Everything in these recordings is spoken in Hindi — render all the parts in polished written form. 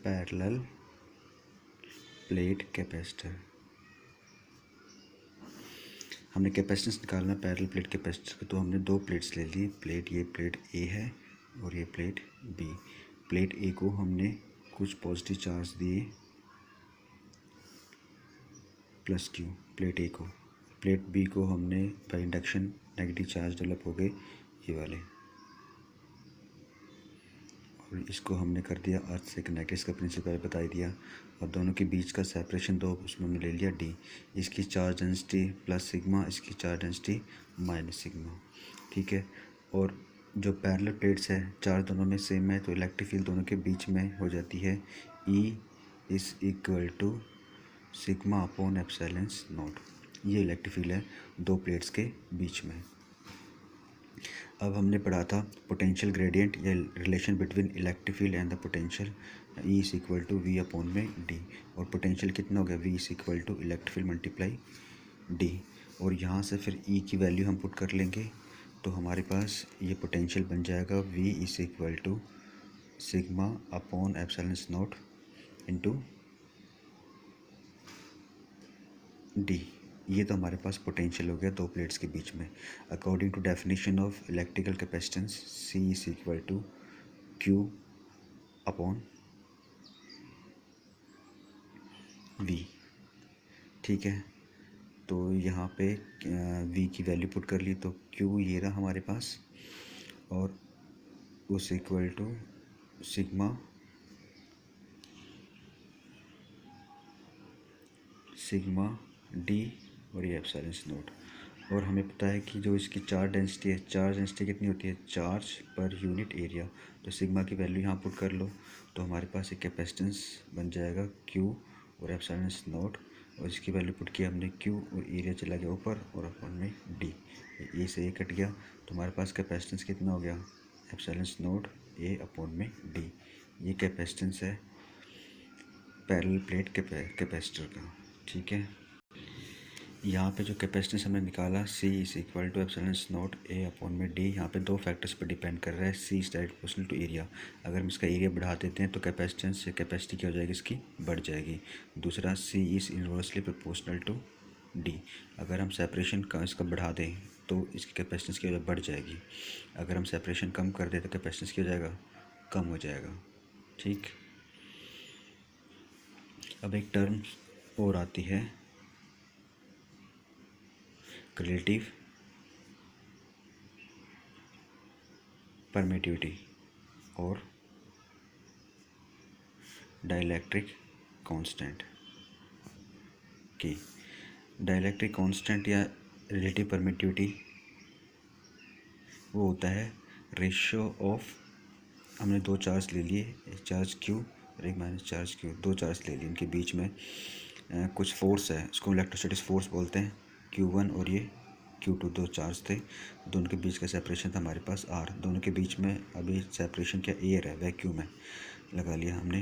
Parallel plate capacitor. हमने कैपेसिटेंस निकालना पैरेलल प्लेट कैपेसिटर का, तो हमने दो प्लेट्स ले ली। प्लेट, ये प्लेट ए है और ये प्लेट बी। प्लेट ए को हमने कुछ पॉजिटिव चार्ज दिए प्लस क्यू प्लेट ए को। प्लेट बी को हमने by induction negative charge develop हो गए ये वाले, और इसको हमने कर दिया अर्थ से कनेक्ट। इसका प्रिंसिपल बता दिया। और दोनों के बीच का सेपरेशन दो, उसमें हमने ले लिया डी। इसकी चार्ज डेंसिटी प्लस सिग्मा, इसकी चार्ज डेंसिटी माइनस सिग्मा। ठीक है। और जो पैरेलल प्लेट्स है चार्ज दोनों में सेम है, तो इलेक्ट्रिक फील्ड दोनों के बीच में हो जाती है E is equal to sigma upon epsilon not. ये इलेक्ट्रिक फील्ड है दो प्लेट्स के बीच में। अब हमने पढ़ा था पोटेंशियल ग्रेडियंट या relation between electric field and the potential, E is equal to V upon में डी। और पोटेंशियल कितना हो गया, V is equal to electric field multiply D. और यहाँ से फिर ई की वैल्यू हम पुट कर लेंगे, तो हमारे पास ये पोटेंशियल बन जाएगा V is equal to sigma upon epsilon not into D. ये तो हमारे पास पोटेंशियल हो गया दो प्लेट्स के बीच में। According to definition of electrical capacitance, C is equal to Q upon V. ठीक है। तो यहाँ पे वी की वैल्यू पुट कर ली, तो क्यू ये रहा हमारे पास, और उस इक्वल टू सिग्मा डी और ये एप्सिलॉन नॉट। और हमें पता है कि जो इसकी चार्ज डेंसिटी है, चार्ज डेंसिटी कितनी होती है, चार्ज पर यूनिट एरिया। तो सिग्मा की वैल्यू यहाँ पुट कर लो, तो हमारे पास एक कैपेसिटेंस बन जाएगा क्यू और एप्सिलॉन नॉट। और इसकी वैल्यू पुट किया हमने क्यू, और एरिया चला गया ऊपर और अपन में डी। ए से ए कट गया, तो हमारे पास कैपेसिटेंस कितना हो गया, एप्सिलॉन नॉट ए अपॉन में डी। ये कैपेसिटेंस है पैरेलल प्लेट कैपेसिटर का। ठीक है। यहाँ पे जो कैपेसिटेंस हमने निकाला C is equal to epsilon naught A upon में डी, यहाँ पे दो फैक्टर्स पर डिपेंड कर रहा है। C is direct proportional to area. अगर हम इसका एरिया बढ़ा देते हैं तो कैपेसिटेंस या कैपेसिटी क्या हो जाएगी, इसकी बढ़ जाएगी। दूसरा, C is inversely proportional to D. अगर हम सेपरेशन का इसका बढ़ा दें तो इसकी कैपेसिटेंस क्या हो जाएगी, बढ़ जाएगी। अगर हम सेपरेशन कम कर दें तो कैपेसिटेंस क्या हो जाएगा, कम हो जाएगा। ठीक। अब एक टर्म और आती है रिलेटिव परमिटिविटी और डाइलेक्ट्रिक कांस्टेंट की। डाइलेक्ट्रिक कांस्टेंट या रिलेटिव परमिटिविटी वो होता है रेशियो ऑफ, हमने दो चार्ज ले लिए, एक चार्ज क्यू और एक माइनस चार्ज क्यू, दो चार्ज ले लिए, इनके बीच में कुछ फोर्स है, उसको इलेक्ट्रोस्टैटिक फोर्स बोलते हैं। Q1 और ये Q2 दो चार्ज थे, दोनों के बीच का सेपरेशन था हमारे पास R। दोनों के बीच में अभी सेपरेशन क्या, एयर है, वैक्यूम है, लगा लिया हमने।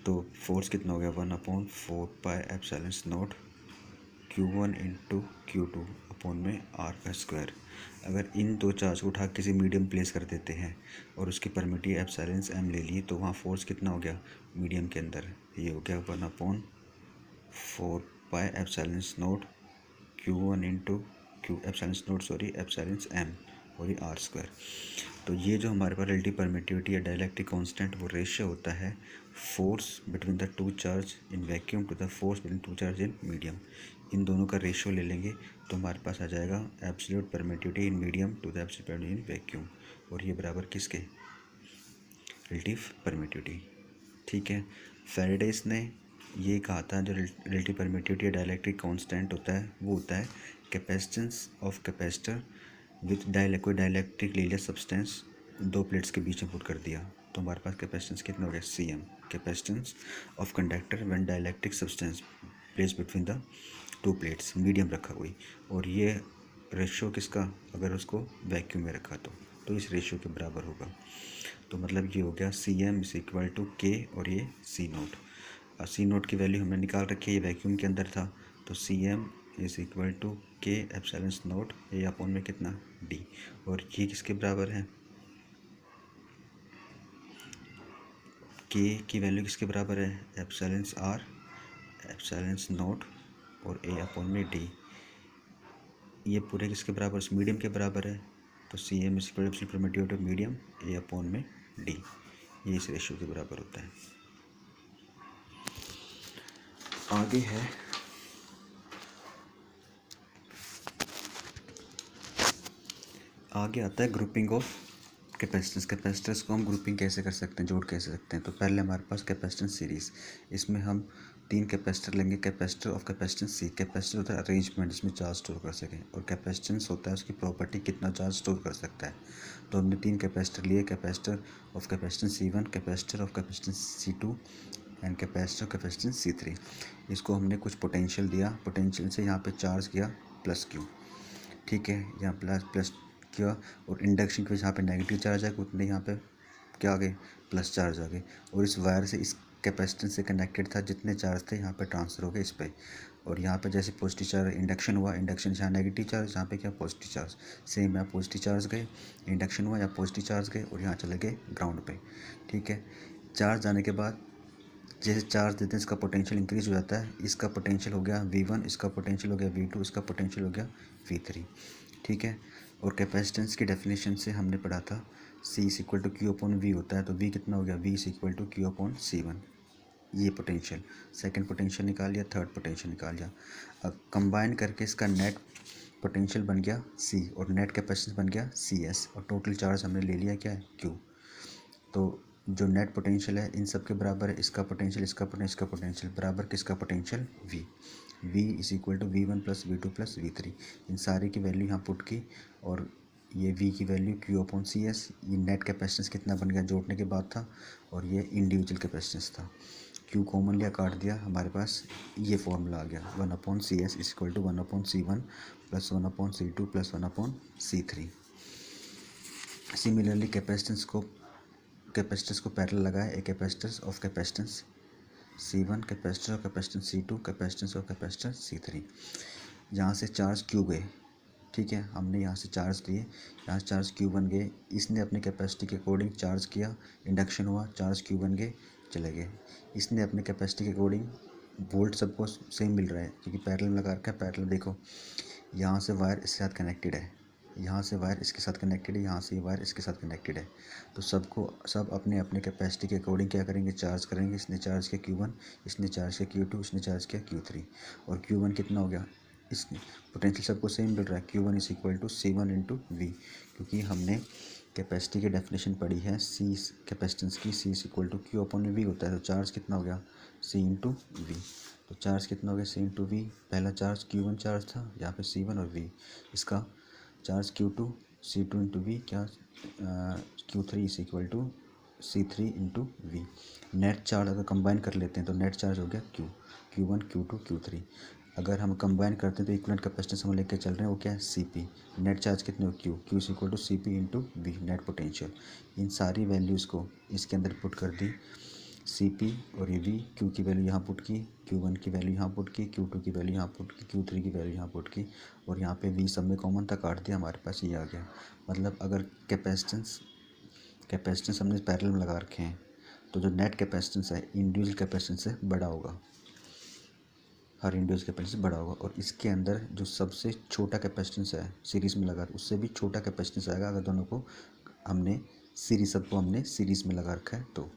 तो फोर्स कितना हो गया, 1/4 pi epsilon naught Q1 into Q2 upon में R का स्क्वायर। अगर इन दो चार्ज को उठा किसी मीडियम प्लेस कर देते हैं और उसकी परमिटिविटी एप्सिलॉन m ले ली, तो वहाँ फोर्स कितना हो गया मीडियम के अंदर, ये हो गया 1/4 pi epsilon naught Q1 into epsilon m और ये R स्क्वायर। तो ये जो हमारे पास रिलेटिव परमिटिविटी या डाइलेक्ट्रिक कांस्टेंट, वो रेशियो होता है force between the two charge in vacuum to the force between two charge in medium. इन दोनों का रेशियो ले लेंगे तो हमारे पास आ जाएगा absolute permittivity in medium to the absolute permittivity in vacuum, और ये बराबर किसके, रिलेटिव परमिटिविटी। ठीक है। फैराडेस ने ये कहा था जो रिलेटिव परमिटिविटी या डाइलेक्ट्रिक कांस्टेंट होता है वो होता है कैपेसिटेंस ऑफ कैपेसिटर विथ कोई डाइलेक्ट्रिक लीनियर सब्सटेंस दो प्लेट्स के बीच में पुट कर दिया, तो हमारे पास कैपेसिटेंस कितना हो गया, CM, capacitance of conductor when dielectric substance place between the to plates, medium रखा हुई। और ये रेशियो किसका, अगर उसको वैक्यूम में रखा तो इस रेशियो के बराबर होगा। तो मतलब ये हो गया CM is equal to K और ये C नोट। C नोट की वैल्यू हमने निकाल रखी है, ये वैक्यूम के अंदर था, तो CM is equal to K epsilon not A upon में कितना D। और ये किसके बराबर है, के की वैल्यू किसके बराबर है, एप्सिलॉन आर एप्सिलॉन नॉट और ए अपॉन में डी। ये पूरे किसके बराबर, मीडियम के बराबर है, तो C M is permittivity of medium A upon में डी, ये इस रेशियो के बराबर होता है। आगे है आगे आता है ग्रुपिंग ऑफ कैपेसिटेंस। कैपेसिटेंस को हम ग्रुपिंग कैसे कर सकते हैं, जोड़ कैसे सकते हैं। तो पहले हमारे पास कैपेसिटेंस सीरीज़, इसमें हम 3 कैपेसिटर लेंगे। Capacitor of capacitance C, capacitor होता है अरेंजमेंट जिसमें चार्ज स्टोर कर सकें, और कैपेसिटेंस होता है उसकी प्रॉपर्टी कितना चार्ज स्टोर कर सकता है। तो हमने 3 कैपेसिटर लिए, capacitor of capacitance C1, capacitor of capacitance C2 and capacitor of capacitance C3। इसको हमने कुछ पोटेंशियल दिया, पोटेंशियल से यहाँ पे चार्ज किया प्लस क्यू, ठीक है, यहाँ प्लस किया, और इंडक्शन के जहाँ पे नेगेटिव चार्ज है उतने यहाँ पे क्या आ गए, प्लस चार्ज आ गए, और इस वायर से इस कैपेसिटेंस से कनेक्टेड था, जितने चार्ज थे यहाँ पे ट्रांसफ़र हो गए इस पे, और यहाँ पे जैसे पॉजिटिव चार्ज इंडक्शन हुआ, इंडक्शन जहाँ नेगेटिव चार्ज यहाँ पे क्या पॉजिटिव चार्ज, सेम यहाँ पॉजिटिव चार्ज गए, इंडक्शन हुआ यहाँ पॉजिटिव चार्ज गए, और यहाँ चले गए ग्राउंड पे, ठीक है। चार्ज जाने के बाद जैसे चार्ज देते हैं इसका पोटेंशियल इंक्रीज हो जाता है, इसका पोटेंशियल हो गया V1, इसका पोटेंशियल हो गया V2, इसका पोटेंशियल हो गया V3, ठीक है। और कैपेसिटेंस की डेफिनेशन से हमने पढ़ा था C is equal to Q upon V होता है, तो V कितना हो गया, V is equal to Q upon C1, ये पोटेंशियल, सेकंड पोटेंशियल निकाल लिया, थर्ड पोटेंशियल निकाल लिया। अब कंबाइन करके इसका नेट पोटेंशियल बन गया C और नेट कैपेसिटेंस बन गया CS, और टोटल चार्ज हमने ले लिया क्या है Q। तो जो नेट पोटेंशियल है इन सब के बराबर है, इसका पोटेंशियल, इसका पोटेंशियल बराबर किसका potential V is equal to V1 plus V2 plus V3। इन सारी की वैल्यू यहाँ पुट की, और ये V की वैल्यू Q अपॉन CS, ये नेट कैपेसिटेंस कितना बन गया जोड़ने के बाद था, और ये इंडिविजुअल कैपेसिटेंस था। Q कॉमन लिया, काट दिया, हमारे पास ये फॉर्मूला आ गया 1 upon CS is equal to 1 upon C1 plus 1 upon C2 plus 1 upon C3। Similarly capacitance को पैरेलल लगाए, a capacitance of capacitance C1, capacitor of capacitance C2, capacitance of capacitance C3। यहाँ से चार्ज Q गए, ठीक है, हमने यहाँ से चार्ज लिए, यहाँ से चार्ज Q बन गए, इसने अपने कैपेसिटी के अकॉर्डिंग चार्ज किया, इंडक्शन हुआ, चार्ज Q बन गए, चले गए। इसने अपने कैपेसिटी के अकॉर्डिंग, वोल्ट सबको सेम मिल रहा है क्योंकि पैरेलल में लगा रखा है। पैरेलल देखो, यहाँ से वायर इसके साथ कनेक्टेड है, यहाँ से वायर इसके साथ कनेक्टेड है, यहाँ से वायर इसके साथ कनेक्टेड है, तो सब अपने अपने कैपेसिटी के अकॉर्डिंग क्या करेंगे, चार्ज करेंगे। इसने चार्ज किया Q1, इसने चार्ज किया Q2, इसने चार्ज किया Q3, और Q1 कितना हो गया, इस पोटेंशियल सबको सेम मिल रहा है, Q1 is equal to C1 into V, क्योंकि हमने कैपेसिटी की डेफिनेशन पढ़ी है C कैपेसिटेंस की, C is equal to Q upon V होता है, तो चार्ज कितना हो गया C इंटू V। तो चार्ज कितना हो गया C इंटू V, पहला चार्ज Q1 चार्ज था, यहाँ पे C1 और V, इसका charge Q2 C2 into V, क्या Q3 is equal to C3 into V। Net charge अगर कंबाइन कर लेते हैं तो नेट चार्ज हो गया Q1 Q2 Q3। अगर हम कंबाइन करते हैं तो इक्विवेलेंट कैपेसिटेंस हम लेके चल रहे हैं, वो क्या है CP। नेट चार्ज कितने हो Q is equal to CP into V, net potential. इन सारी वैल्यूज़ को इसके अंदर पुट कर दी, CP और ये V, Q की वैल्यू यहाँ पुट की, Q1 की वैल्यू यहाँ पुट की, Q2 की वैल्यू यहाँ पुट की, Q3 की वैल्यू यहाँ पुट की, और यहाँ पे V सब में कॉमन था, काट दिया, हमारे पास ये आ गया। मतलब अगर कैपेसिटेंस हमने पैरेलल में लगा रखे हैं तो जो नेट कैपेसिटेंस है इंडिविजुअल कैपेसिटेंस से बड़ा होगा, हर इंडिविजुअल कैपेसिटेंस बड़ा होगा, और इसके अंदर जो सबसे छोटा कैपेसिटेंस है सीरीज़ में लगा, उससे भी छोटा कैपेसिटेंस आएगा अगर दोनों को हमने सबको हमने सीरीज़ में लगा रखा है तो।